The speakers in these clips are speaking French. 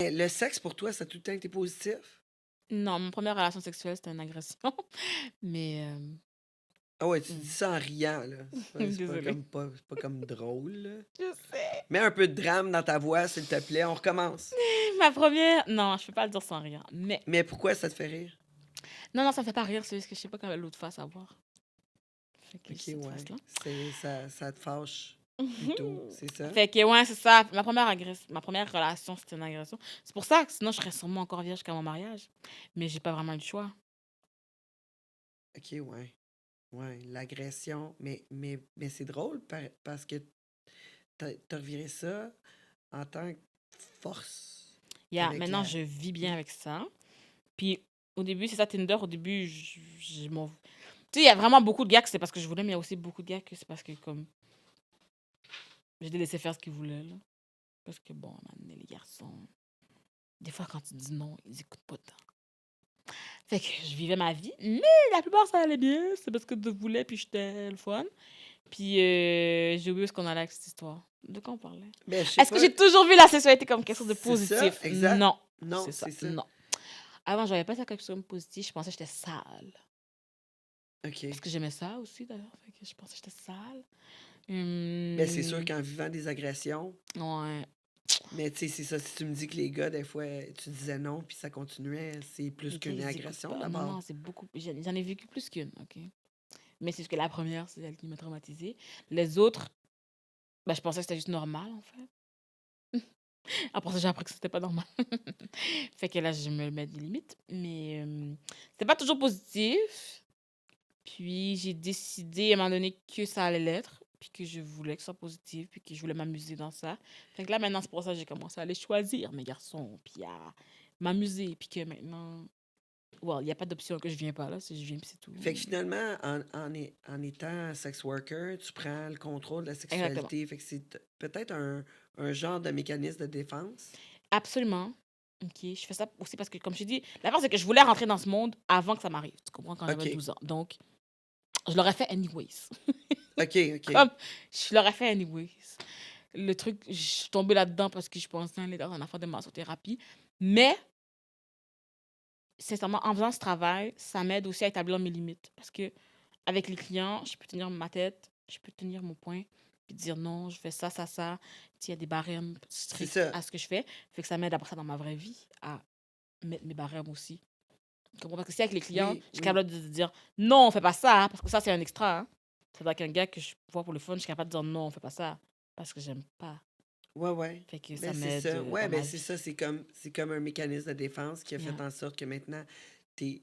Le sexe, pour toi, ça a tout le temps été positif? Non, mon première relation sexuelle, c'était une agression. Mais, Ah ouais, tu dis mmh, ça en riant, là. désolée. C'est pas comme drôle, là. Je sais. Mets un peu de drame dans ta voix, s'il te plaît, on recommence. Ma première, non, je peux pas le dire sans rire, mais Mais pourquoi ça te fait rire? non, non, ça me fait pas rire, c'est juste que je sais pas quelle l'autre face avoir. Fait que j'ai OK, cette ouais. face-là. Ça te fâche plutôt, c'est ça? Fait que ouais, c'est ça. Ma première relation, c'était une agression. C'est pour ça que sinon je serais sûrement encore vierge jusqu'à mon mariage. Mais j'ai pas vraiment eu le choix. OK, ouais. Ouais, l'agression. Mais c'est drôle parce que t'as reviré ça en tant que force Yeah, avec maintenant la. je vis bien Mm. avec ça. Puis au début, c'est ça Tinder, au début, je m'en tu sais, il y a vraiment beaucoup de gars que c'est parce que je voulais, mais il y a aussi beaucoup de gars que c'est parce que comme je les laissais faire ce qu'ils voulaient là. Parce que bon, maintenant, les garçons, des fois quand tu dis non, ils écoutent pas tant. Fait que je vivais ma vie, mais la plupart ça allait bien, c'est parce que je voulais puis j'étais le fun. Puis j'ai oublié où est-ce qu'on allait avec cette histoire. De quoi on parlait? Ben, je sais Est-ce que pas. j'ai toujours vu la sexualité comme quelque chose de C'est ça, positif? exact. Non. Non, C'est ça, c'est ça. non. Avant, j'avais pas ça quelque chose de positif, je pensais que j'étais sale. Parce OK. que j'aimais ça aussi d'ailleurs, fait que je pensais que j'étais sale. Ben, c'est sûr Hum, qu'en vivant des agressions, ouais. mais tu sais, c'est ça. Si tu me dis que les gars, des fois, tu disais non, puis ça continuait, c'est plus Les gars, qu'une ils écoutent agression pas. Non, d'abord. non, c'est beaucoup. J'en ai vécu plus qu'une, ok? Mais c'est juste que la première, c'est elle qui m'a traumatisée. Les autres, bah, je pensais que c'était juste normal en fait. Après ça, j'ai appris que c'était pas normal. Fait que là, je me mets des limites. Mais c'était pas toujours positif. Puis j'ai décidé à un moment donné que ça allait l'être. Puis que je voulais que ce soit positif. Puis que je voulais m'amuser dans ça. Fait que là, maintenant, c'est pour ça que j'ai commencé à aller choisir mes garçons. Puis à m'amuser. Puis que maintenant. Well, il n'y a pas d'option que je viens pas là. Si je viens, puis c'est tout. Fait que finalement, en étant sex worker, tu prends le contrôle de la Exactement. sexualité. Fait que c'est peut-être un genre de mécanisme de défense. Absolument. Ok. Je fais ça aussi parce que, comme je t'ai dit, la part, c'est que je voulais rentrer dans ce monde avant que ça m'arrive. Tu comprends, quand j'avais OK. 12 ans. Donc, je l'aurais fait anyways. OK, OK. Comme, je l'aurais fait anyways. Le truc, je suis tombée là-dedans parce que je pensais aller dans un affaire de massothérapie. Mais, sincèrement, en faisant ce travail, ça m'aide aussi à établir mes limites. Parce que avec les clients, je peux tenir ma tête, je peux tenir mon point, puis dire non, je fais ça, ça, ça. Tu sais, il y a des barèmes C'est stricts ça. à ce que je fais. Fait que ça m'aide après ça dans ma vraie vie à mettre mes barèmes aussi. Tu comprends? Parce que si avec les clients, Oui, je suis oui. capable de dire non, on fait pas ça, parce que ça, c'est un extra. Hein. C'est avec un gars que je vois pour le fun, je suis capable de dire non, on fait pas ça, parce que j'aime pas. Ouais, ouais. Fait que ça Ben, c'est m'aide ça. Ouais, dans ben, ma c'est vie. ça. C'est comme un mécanisme de défense qui a Yeah. fait en sorte que maintenant, t'es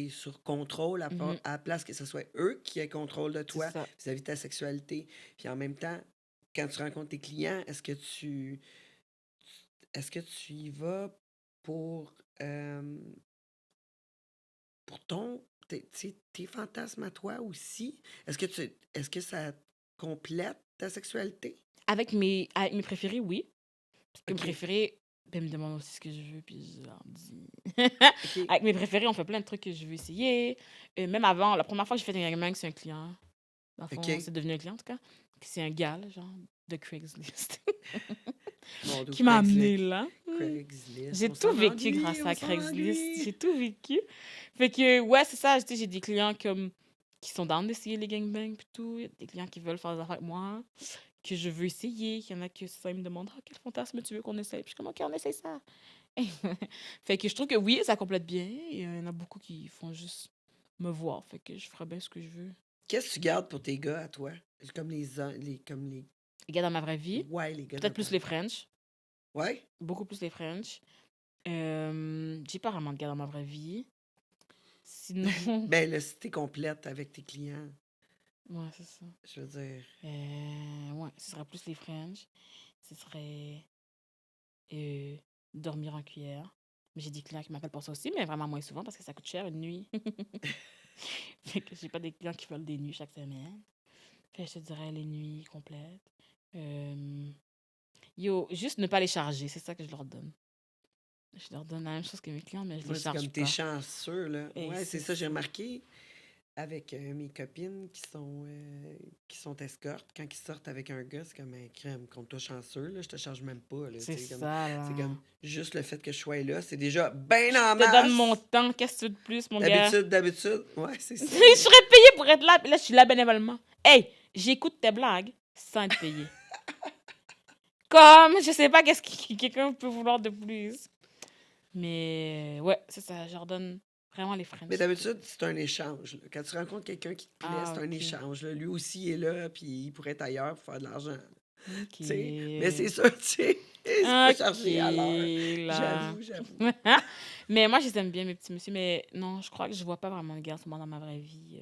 sur contrôle Mhm, à la place que ce soit eux qui aient contrôle de c'est toi ça. vis-à-vis de ta sexualité. Puis en même temps, quand tu rencontres tes clients, est-ce que tu y vas pour, pour tu sais, tes fantasmes à toi aussi? Est-ce que ça complète ta sexualité? Avec mes préférés, oui. Parce que mes OK. préférés, ben, ils me demandent aussi ce que je veux, puis je leur dis. OK. Avec mes préférés, on fait plein de trucs que je veux essayer. Même avant, la première fois que j'ai fait un gangbang, c'est un client. Dans le fond, OK. c'est devenu un client, en tout cas. C'est un gars, là, genre, de Craigslist, Mon Dieu, qui m'a amené Craigslist. là. Craigslist. J'ai On tout s'en vécu ennuie, grâce on à s'en Craigslist. ennuie. J'ai tout vécu. Fait que, ouais, c'est ça. Tu sais, j'ai des clients comme qui sont down d'essayer les gangbangs et tout. Il y a des clients qui veulent faire des affaires avec moi, que je veux essayer. Il y en a que ça, ils me demandent, ah, quel fantasme tu veux qu'on essaye? Puis je suis comme, ok, on essaye ça. Fait que je trouve que oui, ça complète bien. Il y en a beaucoup qui font juste me voir. Fait que je ferai bien ce que je veux. Qu'est-ce que tu gardes pour tes gars à toi? Comme comme Les gars dans ma vraie vie, ouais, les gars dans peut-être ta plus les vie. French. Ouais? Beaucoup plus les French. J'ai pas vraiment de gars dans ma vraie vie. Sinon, Ben là, si t'es complète avec tes clients, ouais, c'est ça. je veux dire. Ouais, ce serait plus les French. Ce serait euh, dormir en cuillère. Mais j'ai des clients qui m'appellent pour ça aussi, mais vraiment moins souvent parce que ça coûte cher une nuit. Fait que j'ai pas des clients qui veulent des nuits chaque semaine. Fait que je te dirais les nuits complètes. Euh, Yo, juste ne pas les charger, c'est ça que je leur donne. Je leur donne la même chose que mes clients, mais je les Moi, c'est charge comme t'es pas. chanceux, là. Et Ouais, c'est c'est ça, j'ai ça. remarqué. avec mes copines qui sont escortes. Quand ils sortent avec un gars, c'est comme un crème. Compte toi chanceux, là, je te charge même pas. Là, C'est tu sais, comme, ça, c'est là. comme juste le fait que je sois là, c'est déjà bien en Je te donne mon masse. temps. Qu'est-ce que tu veux de plus, mon gars? D'habitude. Ouais, c'est Je ça. serais payé pour être là. Puis là, je suis là bénévolement. Hey, j'écoute tes blagues sans être payé. Comme, je sais pas qu'est-ce que quelqu'un peut vouloir de plus. Mais ouais, c'est ça. Je leur donne vraiment les Mais French. d'habitude, c'est un échange. Là. Quand tu rencontres quelqu'un qui te plaît, Ah, c'est un ok. échange. Là. Lui aussi est là, puis il pourrait être ailleurs pour faire de l'argent. Ok. Tu sais. Mais c'est sûr, tu sais, c'est pas Ok, chargé à l'heure. là. J'avoue. Mais moi, je les aime bien, mes petits messieurs. Mais non, je crois que je vois pas vraiment de garçons dans ma vraie vie.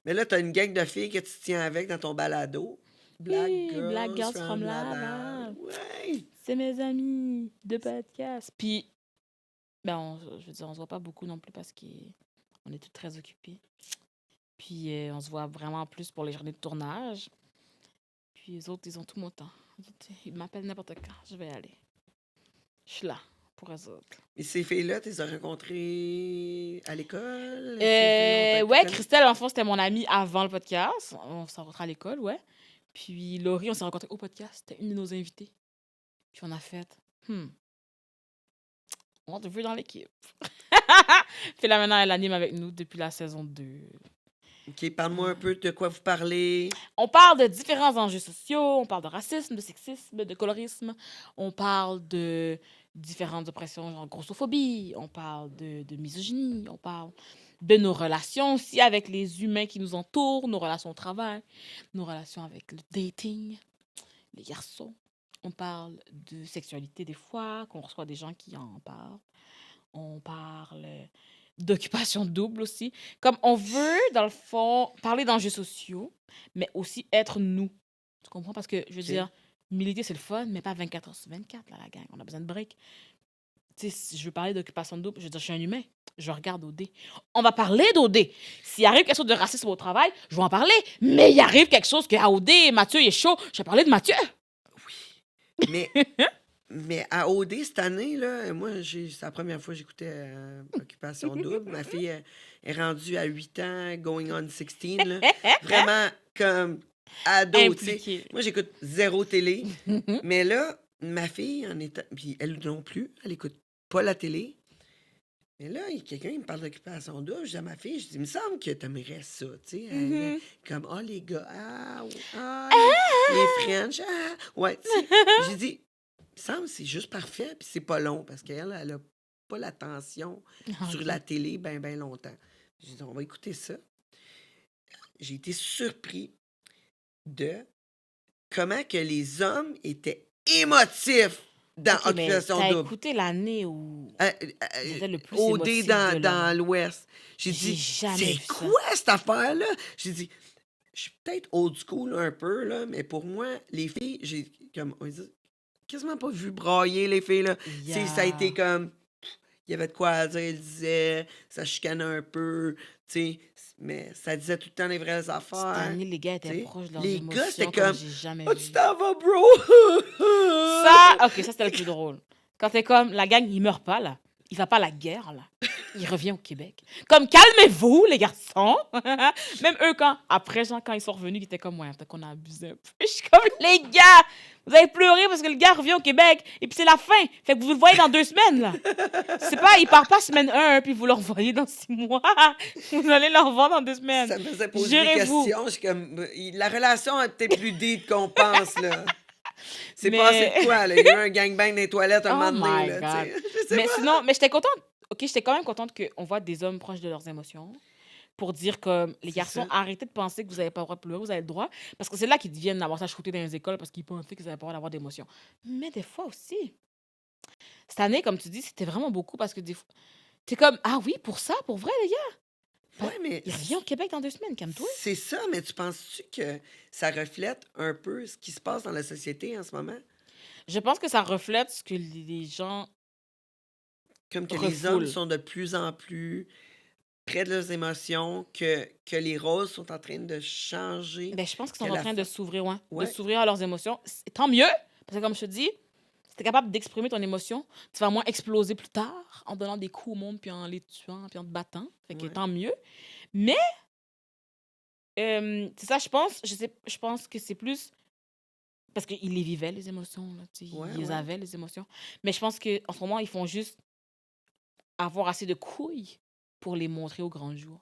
Mais là, t'as une gang de filles que tu tiens avec dans ton balado. Black Hey, Black Girls Girls from from Laval. Laval. Ouais! C'est mes amis de podcast. Puis, ben, je veux dire, on se voit pas beaucoup non plus parce qu'on est tous très occupés. Puis, on se voit vraiment plus pour les journées de tournage. Puis, les autres, ils ont tout mon temps. Ils m'appellent n'importe quand. Je vais aller. Je suis là pour eux autres. Et ces filles-là, tu les as rencontrées à l'école? Ces filles-là, Ouais, Christelle, en fond, c'était mon amie avant le podcast. On s'est rencontrés à l'école, ouais. Puis, Laurie, on s'est rencontrés au podcast. C'était une de nos invitées. Puis, on a fait, on te veut dans l'équipe. Puis là, maintenant, elle anime avec nous depuis la saison 2. OK, parle-moi un peu de quoi vous parlez. On parle de différents enjeux sociaux, on parle de racisme, de sexisme, de colorisme, on parle de différentes oppressions, genre grossophobie, on parle de misogynie, on parle de nos relations aussi avec les humains qui nous entourent, nos relations au travail, nos relations avec le dating, les garçons. On parle de sexualité des fois, qu'on reçoit des gens qui en parlent. On parle d'occupation double aussi. Comme on veut, dans le fond, parler d'enjeux sociaux, mais aussi être nous. Tu comprends? Parce que, je veux OK. dire, militer, c'est le fun, mais pas 24 heures sur 24, là, la gang. On a besoin de break. Tu sais, si je veux parler d'occupation double, je veux dire, je suis un humain. Je regarde OD. On va parler d'OD. S'il arrive quelque chose de racisme au travail, je vais en parler. Mais il arrive quelque chose que à OD, Mathieu il est chaud, je vais parler de Mathieu. Oui. Mais à OD, cette année, là, moi, c'est la première fois que j'écoutais Occupation Double. Ma fille est rendue à 8 ans, going on 16, là. Vraiment comme ado, tu sais. Impliqué. Moi, j'écoute zéro télé. Mais là, ma fille, en étant... Puis elle non plus, elle écoute pas la télé. Mais là, il y a quelqu'un qui me parle d'Occupation Double. Je dis à ma fille, je dis, il me semble que t'aimerais ça, tu sais. Comme, les gars, les French, Ouais, tu sais. J'ai dit, il me semble que c'est juste parfait, puis c'est pas long, parce qu'elle, elle a pas l'attention sur Ok. la télé ben longtemps. J'ai dit, on va écouter ça. J'ai été surpris de comment que les hommes étaient émotifs dans Ok, mais Occupation t'as Double. écouté l'année où j'étais le plus OD émotif de dans l'homme. l'Ouest. J'ai J'ai dit, jamais c'est vu ça. quoi cette affaire-là? J'ai dit, je suis peut-être old school un peu, là, mais pour moi, les filles, j'ai comme, on dit, quasiment pas vu brailler les filles, là. Ça a été Yeah. comme, il y avait de quoi à dire, il disait, ça chicanait un peu, tu sais, mais ça disait tout le temps les vraies Cette affaires. année, les gars tu étaient sais. proches de leurs Les gars, c'était émotions comme comme, j'ai jamais oh, tu vu. t'en vas, bro! Ça, ok, ça c'était le plus drôle. Quand t'es comme, la gang, il meurt pas, là. Il va pas à la guerre, là. Il revient au Québec. Comme, calmez-vous, les garçons. Même eux, après, genre, quand ils sont revenus, ils étaient comme, ouais, peut-être qu'on a abusé un peu. Je suis comme, les gars, vous avez pleuré parce que le gars revient au Québec. Et puis c'est la fin. Fait que vous le voyez dans 2 semaines, là. C'est pas, il part pas semaine 1, puis vous le revoyez dans 6 mois. Vous allez le revoir dans 2 semaines. Ça me faisait poser des Gérez-vous. questions. Je suis comme, la relation est peut-être plus deep qu'on pense, là. C'est Mais- passé de quoi, là? Il y a eu un gangbang dans les toilettes un Oh moment donné, my là, God. tu sais. Je sais Mais pas. sinon, mais j'étais contente. Ok, j'étais quand même contente qu'on voit des hommes proches de leurs émotions pour dire que les C'est garçons, ça. arrêtez de penser que vous n'avez pas le droit de pleurer, vous avez le droit. Parce que c'est là qu'ils viennent avoir ça shooté dans les écoles parce qu'ils pensaient qu'ils n'avaient pas le droit d'avoir d'émotions. Mais des fois aussi. Cette année, comme tu dis, c'était vraiment beaucoup parce que des fois, t'es comme, ah oui, pour ça, pour vrai, les gars. Ouais, mais Il revient au Québec dans 2 semaines, calme-toi. c'est ça, mais tu penses-tu que ça reflète un peu ce qui se passe dans la société en ce moment? Je pense que ça reflète ce que les gens Comme que les hommes refoulent. sont de plus en plus près de leurs émotions, que les rôles sont en train de changer. Ben, je pense qu'ils sont Que en la train de fa- s'ouvrir, ouais, Ouais. de s'ouvrir à leurs émotions. Tant mieux, parce que comme je te dis, si t'es capable d'exprimer ton émotion, tu vas moins exploser plus tard en donnant des coups au monde, puis en les tuant, puis en te battant. Fait que Ouais. tant mieux. Mais, c'est ça, je pense que c'est plus parce qu'ils les vivaient, les émotions, là, tu sais, Ouais, ils ouais. avaient les émotions. Mais je pense qu'en ce moment, ils font juste avoir assez de couilles pour les montrer au grand jour.